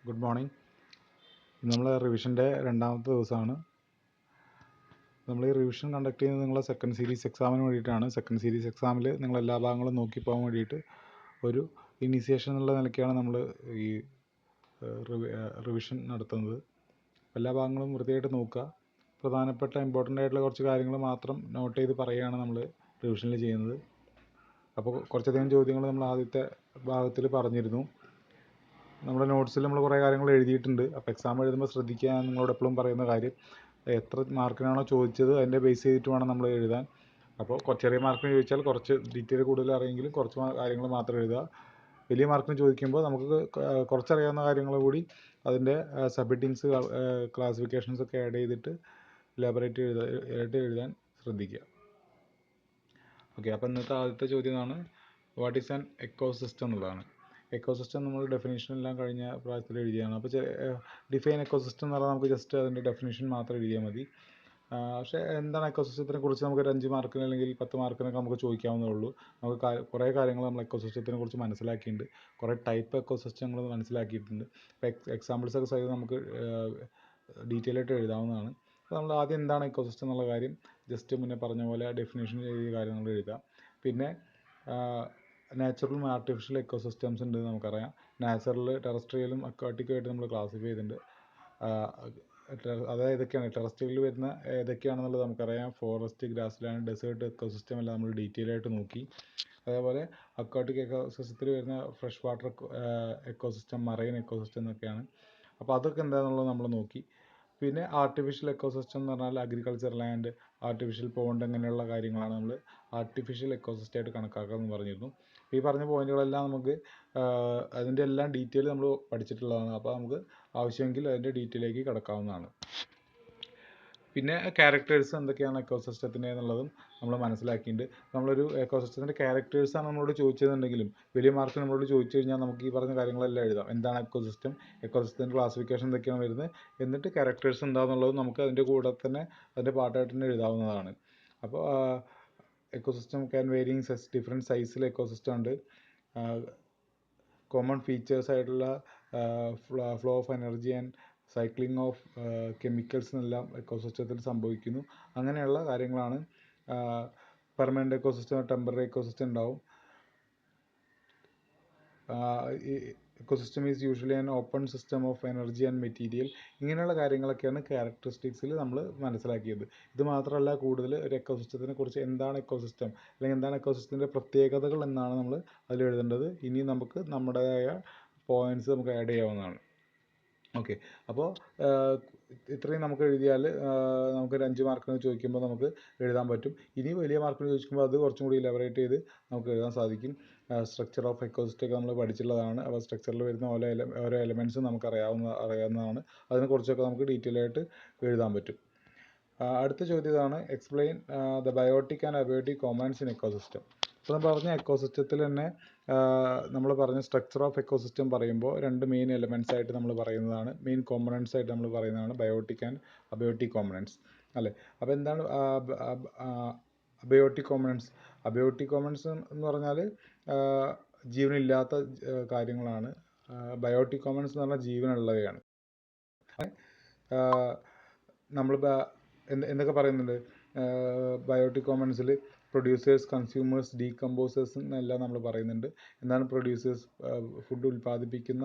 Good morning. നമ്മൾ റിവിഷൻ്റെ രണ്ടാമത്തെ ദിവസമാണ്. നമ്മൾ ഈ റിവിഷൻ കണ്ടക്ട് ചെയ്യുന്നത് നിങ്ങളെ സെക്കൻഡ് സീരീസ് എക്സാമിന് വേണ്ടിയിട്ടാണ്. സെക്കൻഡ് സീരീസ് എക്സാമിൽ നിങ്ങൾ എല്ലാ ഭാഗങ്ങളും നോക്കി പോകാൻ വേണ്ടിയിട്ട് ഒരു ഇനീസിയേഷൻ എന്നുള്ള നിലയ്ക്കാണ് നമ്മൾ ഈ റിവിഷൻ നടത്തുന്നത്. എല്ലാ ഭാഗങ്ങളും വൃത്തിയായിട്ട് നോക്കുക. പ്രധാനപ്പെട്ട ഇമ്പോർട്ടൻ്റ് ആയിട്ടുള്ള കുറച്ച് കാര്യങ്ങൾ മാത്രം നോട്ട് ചെയ്ത് പറയുകയാണ് നമ്മൾ റിവിഷനിൽ ചെയ്യുന്നത്. അപ്പോൾ കുറച്ചധികം ചോദ്യങ്ങൾ നമ്മൾ ആദ്യത്തെ ഭാഗത്തിൽ പറഞ്ഞിരുന്നു. നമ്മുടെ നോട്ട്സിൽ നമ്മൾ കുറേ കാര്യങ്ങൾ എഴുതിയിട്ടുണ്ട്. അപ്പോൾ എക്സാം എഴുതുമ്പോൾ ശ്രദ്ധിക്കുക, ഞാൻ നിങ്ങളോട് എപ്പോഴും പറയുന്ന കാര്യം, എത്ര മാർക്കിനാണോ ചോദിച്ചത് അതിൻ്റെ ബേസ് ചെയ്തിട്ട് വേണം നമ്മൾ എഴുതാൻ. അപ്പോൾ ചെറിയ മാർക്കിന് ചോദിച്ചാൽ കുറച്ച് ഡീറ്റെയിൽ കൂടുതൽ അറിയെങ്കിലും കുറച്ച് കാര്യങ്ങൾ മാത്രം എഴുതുക. വലിയ മാർക്കിന് ചോദിക്കുമ്പോൾ നമുക്ക് കുറച്ചറിയാവുന്ന കാര്യങ്ങൾ കൂടി അതിൻ്റെ സബ്ഹെഡിങ്സ്, ക്ലാസിഫിക്കേഷൻസ് ഒക്കെ ആഡ് ചെയ്തിട്ട് ഇലാബറേറ്റ് ആയിട്ട് എഴുതാൻ ശ്രദ്ധിക്കുക. ഓക്കെ, അപ്പോൾ ഇന്നത്തെ ആദ്യത്തെ ചോദ്യമാണ് വാട്ട് ഈസ് ആൻ എക്കോസിസ്റ്റം എന്നുള്ളതാണ്. എക്കോസിസ്റ്റം നമ്മൾ ഡെഫിനേഷനെല്ലാം കഴിഞ്ഞ പ്രായത്തിൽ എഴുതിയാണ്. അപ്പോൾ ഡിഫൈൻ എക്കോസിസ്റ്റം എന്ന് പറഞ്ഞാൽ നമുക്ക് ജസ്റ്റ് അതിൻ്റെ ഡെഫിനേഷൻ മാത്രം എഴുതിയാൽ മതി. പക്ഷേ എന്താണ് എക്കോസിസ്റ്റത്തിനെ കുറിച്ച് നമുക്കൊരു 5 മാർക്കിന് അല്ലെങ്കിൽ 10 മാർക്കിനൊക്കെ നമുക്ക് ചോദിക്കാവുന്നേ ഉള്ളൂ. നമുക്ക് കുറേ കാര്യങ്ങൾ നമ്മൾ എക്കോസിസ്റ്റത്തിനെ കുറിച്ച് മനസ്സിലാക്കിയിട്ടുണ്ട്. കുറേ ടൈപ്പ് എക്കോസിസ്റ്റങ്ങൾ മനസ്സിലാക്കിയിട്ടുണ്ട്. ഇപ്പോൾ എക്സാമ്പിൾസൊക്കെ സഹിതം നമുക്ക് ഡീറ്റെയിൽ ആയിട്ട് എഴുതാവുന്നതാണ്. അപ്പോൾ നമ്മൾ ആദ്യം എന്താണ് എക്കോസിസ്റ്റം എന്നുള്ള കാര്യം ജസ്റ്റ് മുന്നേ പറഞ്ഞ പോലെ ഡെഫിനേഷൻ എഴുതിയ കാര്യങ്ങൾ എഴുതാം. പിന്നെ നാച്ചുറലും ആർട്ടിഫിഷ്യൽ എക്കോസിസ്റ്റംസ് ഉണ്ട് നമുക്കറിയാം. നാച്ചുറൽ, ടെറസ്ട്രിയലും അക്വാട്ടിക്കും ആയിട്ട് നമ്മൾ ക്ലാസിഫൈ ചെയ്തിട്ടുണ്ട്. അതായത് ഏതൊക്കെയാണ് ടെറസ്ട്രിയലിൽ വരുന്ന ഏതൊക്കെയാണെന്നുള്ളത് നമുക്കറിയാം. Forest, grassland, desert ecosystem എല്ലാം നമ്മൾ ഡീറ്റെയിൽ ആയിട്ട് നോക്കി. അതേപോലെ അക്വാട്ടിക് എക്കോസിസ്റ്റത്തിൽ വരുന്ന fresh water ecosystem, marine ecosystem എന്നൊക്കെയാണ്. അപ്പോൾ അതൊക്കെ എന്താണെന്നുള്ളത് നമ്മൾ നോക്കി. പിന്നെ ആർട്ടിഫിഷ്യൽ എക്കോസിസ്റ്റം എന്ന് പറഞ്ഞാൽ അഗ്രികൾച്ചർ ലാൻഡ്, ആർട്ടിഫിഷ്യൽ പോണ്ട്, അങ്ങനെയുള്ള കാര്യങ്ങളാണ് നമ്മൾ ആർട്ടിഫിഷ്യൽ എക്കോസിസ്റ്റമായിട്ട് കണക്കാക്കാമെന്ന് പറഞ്ഞിരുന്നു. ഈ പറഞ്ഞ പോയിന്റുകളെല്ലാം നമുക്ക് അതിൻ്റെ എല്ലാം ഡീറ്റെയിൽ നമ്മൾ പഠിച്ചിട്ടുള്ളതാണ്. അപ്പോൾ നമുക്ക് ആവശ്യമെങ്കിൽ അതിൻ്റെ ഡീറ്റെയിലേക്ക് കിടക്കാവുന്നതാണ്. പിന്നെ ക്യാരക്ടേഴ്സ് എന്തൊക്കെയാണ് എക്കോസിസ്റ്റത്തിൻ്റെ എന്നുള്ളതും നമ്മൾ മനസ്സിലാക്കിയിട്ടുണ്ട്. നമ്മളൊരു എക്കോസിസ്റ്റത്തിൻ്റെ ക്യാരക്ടേഴ്സാണ് നമ്മളോട് ചോദിച്ചതെന്നുണ്ടെങ്കിലും വലിയ മാർക്ക് നമ്മളോട് ചോദിച്ചു കഴിഞ്ഞാൽ നമുക്ക് ഈ പറഞ്ഞ കാര്യങ്ങളെല്ലാം എഴുതാം. എന്താണ് എക്കോസിസ്റ്റം, എക്കോസിസ്റ്റത്തിൻ്റെ ക്ലാസിഫിക്കേഷൻ എന്തൊക്കെയാണ് വരുന്നത്, എന്നിട്ട് ക്യാരക്ടേഴ്സ് എന്താണെന്നുള്ളത് നമുക്ക് അതിൻ്റെ കൂടെ തന്നെ അതിൻ്റെ പാർട്ടായിട്ട് തന്നെ എഴുതാവുന്നതാണ്. അപ്പോൾ ecosystem can varying size, different സൈസിൽ എക്കോസിസ്റ്റം ഉണ്ട്. കോമൺ ഫീച്ചേഴ്സ് ആയിട്ടുള്ള flow of energy and cycling of chemicals എന്നെല്ലാം എക്കോസിസ്റ്റത്തിൽ സംഭവിക്കുന്നു. അങ്ങനെയുള്ള കാര്യങ്ങളാണ്. പെർമനൻ്റ് എക്കോസിസ്റ്റം, ടെമ്പററി എക്കോസിസ്റ്റം ഉണ്ടാവും. Ecosystem is usually an open system of energy and material. ഇങ്ങനെയുള്ള കാര്യങ്ങളൊക്കെയാണ് ക്യാരക്ടറിസ്റ്റിക്സിൽ നമ്മൾ മനസ്സിലാക്കിയത്. ഇത് മാത്രമല്ല, കൂടുതൽ ഒരു എക്കോസിസ്റ്റത്തിനെ കുറിച്ച് എന്താണ് എക്കോസിസ്റ്റം അല്ലെങ്കിൽ എന്താണ് എക്കോസിസ്റ്റത്തിൻ്റെ പ്രത്യേകതകൾ എന്നാണ് നമ്മൾ അതിൽ എഴുതേണ്ടത്. ഇനി നമുക്ക് നമ്മുടേതായ പോയിൻറ്റ്സ് നമുക്ക് ആഡ് ചെയ്യാവുന്നതാണ്. ഓക്കെ, അപ്പോൾ ഇത്രയും നമുക്ക് എഴുതിയാൽ നമുക്കൊരു 5 മാർക്കിന് ചോദിക്കുമ്പോൾ നമുക്ക് എഴുതാൻ പറ്റും. ഇനി വലിയ മാർക്കിന് ചോദിക്കുമ്പോൾ അത് കുറച്ചും കൂടി ഇലാബറേറ്റ് ചെയ്ത് നമുക്ക് എഴുതാൻ സാധിക്കും. സ്ട്രക്ചർ ഓഫ് എക്കോസിസ്റ്റം ഒക്കെ നമ്മൾ പഠിച്ചിട്ടുള്ളതാണ്. അപ്പോൾ സ്ട്രക്ചറിൽ വരുന്ന ഓരോ എലമെൻറ്റ്സും നമുക്ക് അറിയാവുന്നതാണ്. അതിനെക്കുറിച്ചൊക്കെ നമുക്ക് ഡീറ്റെയിൽ ആയിട്ട് എഴുതാൻ പറ്റും. അടുത്ത ചോദ്യം ഇതാണ്, explain the biotic and abiotic components in ecosystem. ഇപ്പോൾ നമ്മൾ പറഞ്ഞ എക്കോസിസ്റ്റത്തിൽ തന്നെ നമ്മൾ പറഞ്ഞ സ്ട്രക്ചർ ഓഫ് എക്കോസിസ്റ്റം പറയുമ്പോൾ 2 മെയിൻ എലമെൻറ്റ്സ് ആയിട്ട് നമ്മൾ പറയുന്നതാണ്, മെയിൻ കോമ്പണൻസ് ആയിട്ട് നമ്മൾ പറയുന്നതാണ് ബയോട്ടിക് ആൻഡ് അബയോട്ടിക് കോമ്പണൻസ് അല്ലേ. അപ്പോൾ എന്താണ് അബയോട്ടിക് കോമ്പണൻസ്? അബയോട്ടിക് കോമ്പണൻസ് എന്ന് പറഞ്ഞാൽ ജീവനില്ലാത്ത കാര്യങ്ങളാണ്. ബയോട്ടിക് കോമ്പണൻസ് എന്ന് പറഞ്ഞാൽ ജീവനുള്ളവയാണ്. നമ്മൾ എന്തൊക്കെ പറയുന്നുണ്ട് ബയോട്ടിക് കോമ്പണൻസിൽ? പ്രൊഡ്യൂസേഴ്സ്, കൺസ്യൂമേഴ്സ്, ഡീകമ്പോസേഴ്സ് എന്നെല്ലാം നമ്മൾ പറയുന്നുണ്ട്. എന്താണ് പ്രൊഡ്യൂസേഴ്സ്? ഫുഡ് ഉൽപ്പാദിപ്പിക്കുന്ന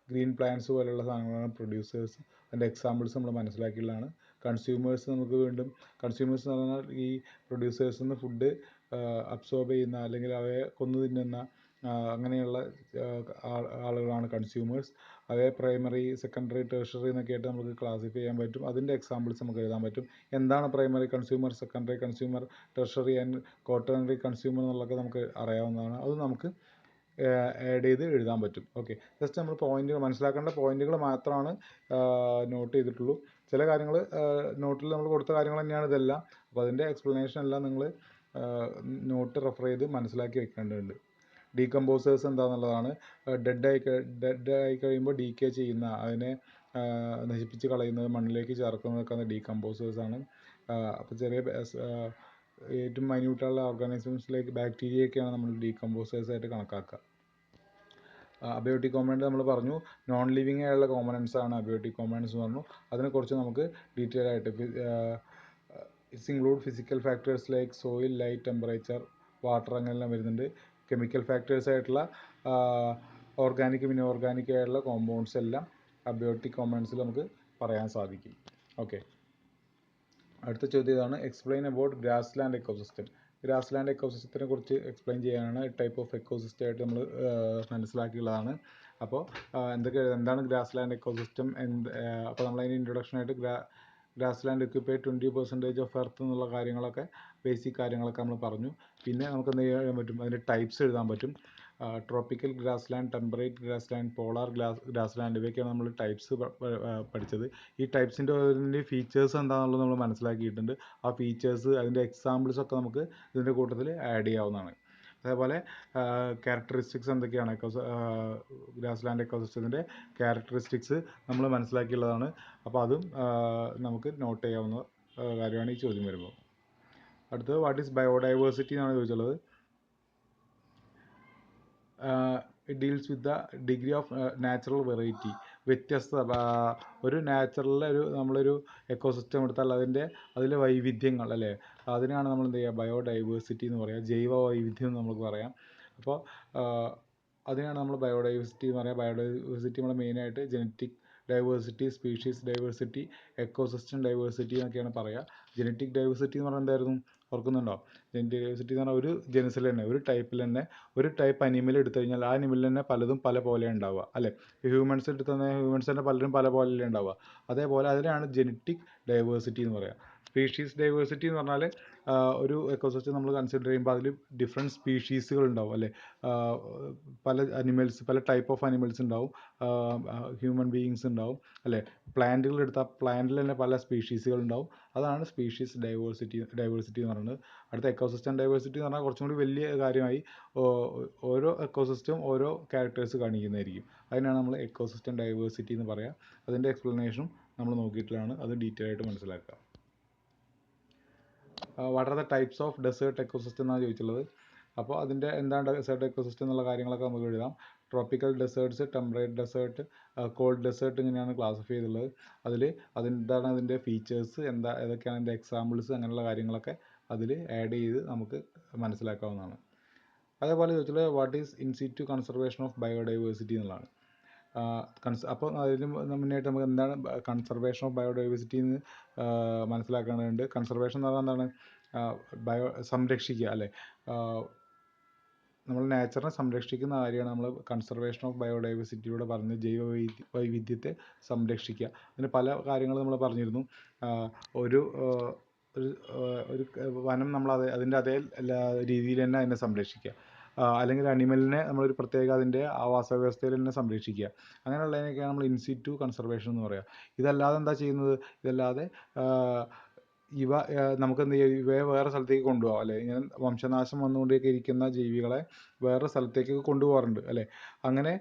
ഗ്രീൻ പ്ലാന്റ്സ് പോലെയുള്ള സാധനങ്ങളാണ് പ്രൊഡ്യൂസേഴ്സ്. അതിൻ്റെ എക്സാമ്പിൾസ് നമ്മൾ മനസ്സിലാക്കിയുള്ളതാണ്. കൺസ്യൂമേഴ്സ് നമുക്ക് വീണ്ടും, കൺസ്യൂമേഴ്സ് എന്ന് പറഞ്ഞാൽ ഈ പ്രൊഡ്യൂസേഴ്സിൽ നിന്ന് ഫുഡ് അബ്സോർബ് ചെയ്യുന്ന അല്ലെങ്കിൽ അവയെ കൊന്നു തിന്നുന്ന അങ്ങനെയുള്ള ആളുകളാണ് കൺസ്യൂമേഴ്സ്. അവയെ പ്രൈമറി, സെക്കൻഡറി, ടെർഷറി എന്നൊക്കെ ആയിട്ട് നമുക്ക് ക്ലാസിഫൈ ചെയ്യാൻ പറ്റും. അതിൻ്റെ എക്സാമ്പിൾസ് നമുക്ക് എഴുതാൻ പറ്റും. എന്താണ് primary consumer, secondary consumer, tertiary and quaternary consumer എന്നുള്ളതൊക്കെ നമുക്ക് അറിയാവുന്നതാണ്. അത് നമുക്ക് ആഡ് ചെയ്ത് എഴുതാൻ പറ്റും. ഓക്കെ, ജസ്റ്റ് നമ്മൾ പോയിന്റുകൾ മനസ്സിലാക്കേണ്ട പോയിന്റുകൾ മാത്രമാണ് നോട്ട് ചെയ്തിട്ടുള്ളൂ. ചില കാര്യങ്ങൾ നോട്ടിൽ നമ്മൾ കൊടുത്ത കാര്യങ്ങൾ തന്നെയാണ് ഇതെല്ലാം. അപ്പോൾ അതിൻ്റെ എക്സ്പ്ലനേഷൻ എല്ലാം നിങ്ങൾ നോട്ട് റെഫർ ചെയ്ത് മനസ്സിലാക്കി വെക്കേണ്ടതുണ്ട്. ഡീകമ്പോസേഴ്സ് എന്താണെന്നുള്ളതാണ്. ഡെഡ് ആയി കഴിയുമ്പോൾ ഡീക്കേ ചെയ്യുന്ന, അതിനെ നശിപ്പിച്ച് കളയുന്നത്, മണ്ണിലേക്ക് ചേർക്കുന്നതൊക്കെ ഡീകമ്പോസേഴ്സാണ്. അപ്പോൾ ഏറ്റവും മൈന്യൂട്ടുള്ള ഓർഗാനിസംസിലേക്ക് ബാക്ടീരിയയൊക്കെയാണ് നമ്മൾ ഡീകമ്പോസേഴ്സായിട്ട് കണക്കാക്കുക. അബയോട്ടിക് കോമ്പണൻറ്റ് നമ്മൾ പറഞ്ഞു, നോൺ ലിവിങ് ആയുള്ള കോമ്പണൻസ് ആണ് അബയോട്ടിക് കോമ്പണൻസ് എന്ന് പറഞ്ഞു. അതിനെക്കുറിച്ച് നമുക്ക് ഡീറ്റെയിൽ ആയിട്ട് it's include physical factors like soil, light, temperature, water അങ്ങനെല്ലാം വരുന്നുണ്ട്. കെമിക്കൽ ഫാക്ടേഴ്സ് ആയിട്ടുള്ള ഓർഗാനിക് പിന്നെ ഓർഗാനിക് ആയിട്ടുള്ള കോമ്പൗണ്ട്സ് എല്ലാം അബയോട്ടിക് കോമ്പണൻസിൽ നമുക്ക് പറയാൻ സാധിക്കും. ഓക്കെ, അടുത്ത ചോദ്യം ഇതാണ്, explain about grass land ecosystem. Grass land എക്കോസിസ്റ്റത്തിനെ കുറിച്ച് എക്സ്പ്ലെയിൻ ചെയ്യാനാണ് ടൈപ്പ് ഓഫ് എക്കോസിസ്റ്റം ആയിട്ട് നമ്മൾ മനസ്സിലാക്കിയുള്ളതാണ്. അപ്പോൾ എന്താണ് ഗ്രാസ് ലാൻഡ് എക്കോസിസ്റ്റം അപ്പോൾ നമ്മളതിന് ഇൻട്രൊഡക്ഷനായിട്ട് grass land occupy 20% of earth എന്നുള്ള കാര്യങ്ങളൊക്കെ ബേസിക് കാര്യങ്ങളൊക്കെ നമ്മൾ പറഞ്ഞു. പിന്നെ നമുക്ക് എന്ത് ചെയ്യാൻ പറ്റും, അതിൻ്റെ ടൈപ്സ് എഴുതാൻ പറ്റും. Tropical grass land, temperate grass land, polar grass land, ഇവയൊക്കെയാണ് നമ്മൾ ടൈപ്സ് പഠിച്ചത്. ഈ ടൈപ്സിൻ്റെ ഫീച്ചേഴ്സ് എന്താണെന്നുള്ളത് നമ്മൾ മനസ്സിലാക്കിയിട്ടുണ്ട്. ആ ഫീച്ചേഴ്സ് അതിൻ്റെ എക്സാമ്പിൾസൊക്കെ നമുക്ക് ഇതിൻ്റെ കൂട്ടത്തിൽ ആഡ് ചെയ്യാവുന്നതാണ്. അതേപോലെ ക്യാരക്ടറിസ്റ്റിക്സ് എന്തൊക്കെയാണ് ഗ്രാസ് ലാൻഡ് എക്കോസിസ്റ്റത്തിൻ്റെ ക്യാരക്ടറിസ്റ്റിക്സ് നമ്മൾ മനസ്സിലാക്കിയുള്ളതാണ്. അപ്പോൾ അതും നമുക്ക് നോട്ട് ചെയ്യാവുന്ന കാര്യമാണ് ഈ ചോദ്യം വരുമ്പോൾ. അടുത്തത് വാട്ട് ഈസ് ബയോഡൈവേഴ്സിറ്റി എന്നാണ് ചോദിച്ചുള്ളത്. It deals with the degree of natural variety. വ്യത്യസ്തത, ഒരു നാച്ചുറലിലെ നമ്മളൊരു എക്കോസിസ്റ്റം എടുത്താൽ അതിലെ വൈവിധ്യങ്ങൾ അല്ലേ, അതിനാണ് നമ്മൾ എന്ത് ചെയ്യുക, ബയോഡൈവേഴ്സിറ്റി എന്ന് പറയുക, ജൈവ വൈവിധ്യം എന്ന് നമുക്ക് പറയാം. അപ്പോൾ അതിനാണ് നമ്മൾ ബയോഡൈവേഴ്സിറ്റി എന്ന് പറയുക. ബയോഡൈവേഴ്സിറ്റി നമ്മൾ മെയിനായിട്ട് genetic diversity, species diversity, ecosystem diversity എന്നൊക്കെയാണ് പറയുക. ജനറ്റിക് ഡൈവേഴ്സിറ്റി എന്ന് പറഞ്ഞാൽ എന്തായിരുന്നു, ഓർക്കുന്നുണ്ടോ? ജനറ്റിക് ഡൈവേഴ്സിറ്റി എന്ന് പറഞ്ഞാൽ ഒരു ജനസിൽ തന്നെ, ഒരു ടൈപ്പിൽ തന്നെ, ഒരു ടൈപ്പ് അനിമൽ എടുത്തു കഴിഞ്ഞാൽ ആ അനിമലിൽ തന്നെ പലതും പല പോലെ ഉണ്ടാവുക അല്ലേ. ഹ്യൂമൻസ് എടുത്തു തന്നെ ഹ്യൂമൻസ് തന്നെ പലരും പല പോലെയല്ലേ ഉണ്ടാവുക. അതേപോലെ അതിനാണ് ജനറ്റിക് ഡൈവേഴ്സിറ്റി എന്ന് പറയുക. സ്പീഷീസ് ഡൈവേഴ്സിറ്റി എന്ന് പറഞ്ഞാൽ ഒരു എക്കോസിസ്റ്റം നമ്മൾ കൺസിഡർ ചെയ്യുമ്പോൾ അതിൽ ഡിഫറെൻറ്റ് സ്പീഷീസുകൾ ഉണ്ടാവും അല്ലേ. പല അനിമൽസ്, പല ടൈപ്പ് ഓഫ് അനിമൽസ് ഉണ്ടാവും, ഹ്യൂമൻ ബീയിങ്സ് ഉണ്ടാവും അല്ലേ. പ്ലാന്റുകൾ എടുത്താൽ പ്ലാന്റിൽ തന്നെ പല സ്പീഷീസുകൾ ഉണ്ടാവും. അതാണ് സ്പീഷീസ് ഡൈവേഴ്സിറ്റി എന്ന് പറയുന്നത്. അടുത്ത എക്കോസിസ്റ്റം ഡൈവേഴ്സിറ്റി എന്ന് പറഞ്ഞാൽ കുറച്ചും കൂടി വലിയ കാര്യമായി, ഓരോ എക്കോസിസ്റ്റം ഓരോ ക്യാരക്ടേഴ്സ് കാണിക്കുന്നതായിരിക്കും. അതിനാണ് നമ്മൾ എക്കോസിസ്റ്റം ഡൈവേഴ്സിറ്റി എന്ന് പറയുക. അതിൻ്റെ എക്സ്പ്ലനേഷനും നമ്മൾ നോക്കിയിട്ടാണ് അത് ഡീറ്റെയിൽ ആയിട്ട് മനസ്സിലാക്കുക. What are the types of desert ecosystem എന്നാണ് ചോദിച്ചുള്ളത്. അപ്പോൾ അതിൻ്റെ എന്താണ് ഡെസേർട്ട് എക്കോസിസ്റ്റം എന്നുള്ള കാര്യങ്ങളൊക്കെ നമുക്ക് എഴുതാം. Tropical deserts, temperate desert, cold desert ഇങ്ങനെയാണ് ക്ലാസിഫൈ ചെയ്തിട്ടുള്ളത്. എന്താണ് അതിൻ്റെ ഫീച്ചേഴ്സ്, ഏതൊക്കെയാണ് അതിൻ്റെ എക്സാമ്പിൾസ്, അങ്ങനെയുള്ള കാര്യങ്ങളൊക്കെ അതിൽ ആഡ് ചെയ്ത് നമുക്ക് മനസ്സിലാക്കാവുന്നതാണ്. അതേപോലെ ചോദിച്ചുള്ളത് what is in situ conservation of biodiversity എന്നുള്ളതാണ്. അപ്പോൾ അതിന് മുന്നായിട്ട് നമുക്ക് എന്താണ് കൺസർവേഷൻ ഓഫ് ബയോഡൈവേഴ്സിറ്റി എന്ന് മനസ്സിലാക്കേണ്ടതുണ്ട്. കൺസർവേഷൻ എന്ന് പറഞ്ഞാൽ എന്താണ്, സംരക്ഷിക്കുക അല്ലേ. നമ്മൾ നേച്ചറിനെ സംരക്ഷിക്കുന്ന കാര്യമാണ് നമ്മൾ കൺസർവേഷൻ ഓഫ് ബയോഡൈവേഴ്സിറ്റിയിലൂടെ പറഞ്ഞ് ജൈവ വൈവിധ്യത്തെ സംരക്ഷിക്കുക. അതിന് പല കാര്യങ്ങൾ നമ്മൾ പറഞ്ഞിരുന്നു. ഒരു വനം നമ്മൾ അതിൻ്റെ അതേ രീതിയിൽ തന്നെ അതിനെ സംരക്ഷിക്കുക, അല്ലെങ്കിൽ അനിമലിനെ നമ്മളൊരു പ്രത്യേക അതിൻ്റെ ആവാസ വ്യവസ്ഥയിൽ തന്നെ സംരക്ഷിക്കുക. അങ്ങനെയുള്ളതിനൊക്കെയാണ് നമ്മൾ ഇൻസിറ്റു കൺസർവേഷൻ എന്ന് പറയുക. ഇതല്ലാതെ എന്താ ചെയ്യുന്നത്, ഇതല്ലാതെ ഇവ നമുക്ക് എന്ത് ചെയ്യും, ഇവയെ വേറെ സ്ഥലത്തേക്ക് കൊണ്ടുപോകാം അല്ലേ. ഇങ്ങനെ വംശനാശം വന്നുകൊണ്ടൊക്കെ ഇരിക്കുന്ന ജീവികളെ വേറെ സ്ഥലത്തേക്ക് കൊണ്ടുപോകാറുണ്ട് അല്ലേ. അങ്ങനെ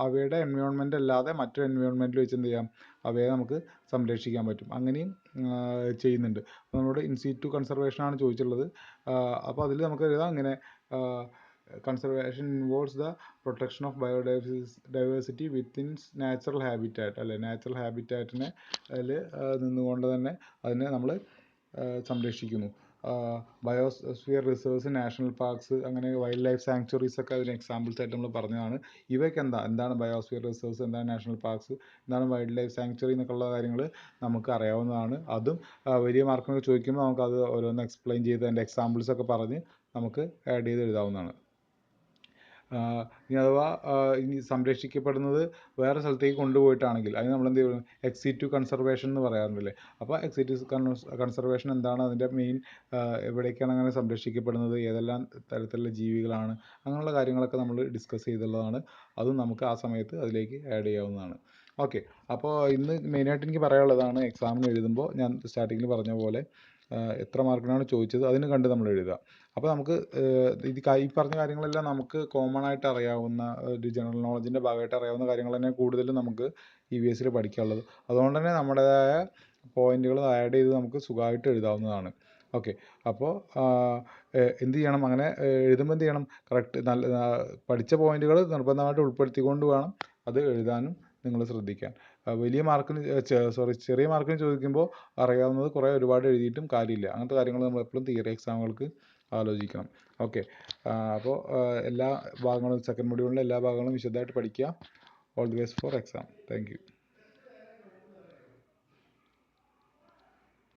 അവയുടെ എൻവയോൺമെൻ്റ് അല്ലാതെ മറ്റൊരു എൻവയോൺമെൻറ്റിൽ വെച്ച് എന്ത് ചെയ്യാം, അവയെ നമുക്ക് സംരക്ഷിക്കാൻ പറ്റും. അങ്ങനെയും ചെയ്യുന്നുണ്ട്. നമ്മളോട് ഇൻസിറ്റു കൺസർവേഷനാണ് ചോദിച്ചിട്ടുള്ളത്. അപ്പോൾ അതിൽ നമുക്ക് എഴുതാം അങ്ങനെ, conservation involves the protection of biodiversity within natural habitat അല്ലേ. നാച്ചുറൽ ഹാബിറ്റാറ്റിനെ അതിൽ നിന്നുകൊണ്ട് തന്നെ അതിനെ നമ്മൾ സംരക്ഷിക്കുന്നു. ബയോസ്ഫിയർ റിസർവ്സ്, നാഷണൽ പാർക്സ്, അങ്ങനെ വൈൽഡ് ലൈഫ് സാങ്ച്വറീസ് ഒക്കെ അതിന് എക്സാമ്പിൾസ് ആയിട്ട് നമ്മൾ പറഞ്ഞതാണ്. ഇവയ്ക്ക് എന്താണ് ബയോസ്ഫിയർ റിസർവ്സ്, എന്താണ് നാഷണൽ പാർക്സ്, എന്താണ് വൈൽഡ് ലൈഫ് സാങ്ച്വറി എന്നൊക്കെയുള്ള കാര്യങ്ങൾ നമുക്ക് അറിയാവുന്നതാണ്. അതും വലിയ മാർക്കിനൊക്കെ ചോദിക്കുമ്പോൾ നമുക്കത് ഓരോന്ന് എക്സ്പ്ലെയിൻ ചെയ്ത് അതിൻ്റെ എക്സാമ്പിൾസ് ഒക്കെ പറഞ്ഞ് നമുക്ക് ആഡ് ചെയ്ത് എഴുതാവുന്നതാണ്. ഇനി അഥവാ ഇനി സംരക്ഷിക്കപ്പെടുന്നത് വേറെ സ്ഥലത്തേക്ക് കൊണ്ടുപോയിട്ടാണെങ്കിൽ അതിന് നമ്മൾ എന്ത് ചെയ്യണം, എക്സിറ്റു കൺസർവേഷൻ എന്ന് പറയാറുണ്ടല്ലേ. അപ്പോൾ എക്സിറ്റു കൺസർവേഷൻ എന്താണ്, അതിൻ്റെ മെയിൻ എവിടേക്കാണ് അങ്ങനെ സംരക്ഷിക്കപ്പെടുന്നത്, ഏതെല്ലാം തരത്തിലുള്ള ജീവികളാണ്, അങ്ങനെയുള്ള കാര്യങ്ങളൊക്കെ നമ്മൾ ഡിസ്കസ് ചെയ്തുള്ളതാണ്. അതും നമുക്ക് ആ സമയത്ത് അതിലേക്ക് ആഡ് ചെയ്യാവുന്നതാണ്. ഓക്കെ, അപ്പോൾ ഇന്ന് മെയിനായിട്ട് എനിക്ക് പറയാനുള്ളതാണ്, എക്സാമിന് എഴുതുമ്പോൾ ഞാൻ സ്റ്റാർട്ടിങ്ങിൽ പറഞ്ഞ പോലെ എത്ര മാർക്കിനാണ് ചോദിച്ചത് അതിന് കണ്ട് നമ്മൾ എഴുതുക. അപ്പോൾ നമുക്ക് ഈ പറഞ്ഞ കാര്യങ്ങളെല്ലാം നമുക്ക് കോമൺ ആയിട്ട് അറിയാവുന്ന, ഒരു ജനറൽ നോളജിൻ്റെ ഭാഗമായിട്ട് അറിയാവുന്ന കാര്യങ്ങൾ തന്നെ കൂടുതലും നമുക്ക് EVS പഠിക്കാനുള്ളത്. അതുകൊണ്ട് തന്നെ നമ്മുടേതായ പോയിന്റുകൾ ആഡ് ചെയ്ത് നമുക്ക് സുഖമായിട്ട് എഴുതാവുന്നതാണ്. ഓക്കെ. അപ്പോൾ എന്ത് ചെയ്യണം, അങ്ങനെ എഴുതുമ്പോൾ എന്ത് ചെയ്യണം, കറക്റ്റ് പഠിച്ച പോയിന്റുകൾ നിർബന്ധമായിട്ട് ഉൾപ്പെടുത്തിക്കൊണ്ട് വേണം അത് എഴുതാനും നിങ്ങൾ ശ്രദ്ധിക്കാൻ. വലിയ മാർക്കിന് ചെറിയ മാർക്കിന് ചോദിക്കുമ്പോൾ അറിയാവുന്നത് ഒരുപാട് എഴുതിയിട്ടും കാര്യമില്ല. അങ്ങനത്തെ കാര്യങ്ങൾ നമ്മൾ എപ്പോഴും തിയറി എക്സാമുകൾക്ക് ആലോചിക്കണം. ഓക്കെ. അപ്പോൾ എല്ലാ ഭാഗങ്ങളും സെക്കൻഡ് മൊഡ്യൂളിലെ എല്ലാ ഭാഗങ്ങളും വിശദമായിട്ട് പഠിക്കുക. All the best for exam. Thank you.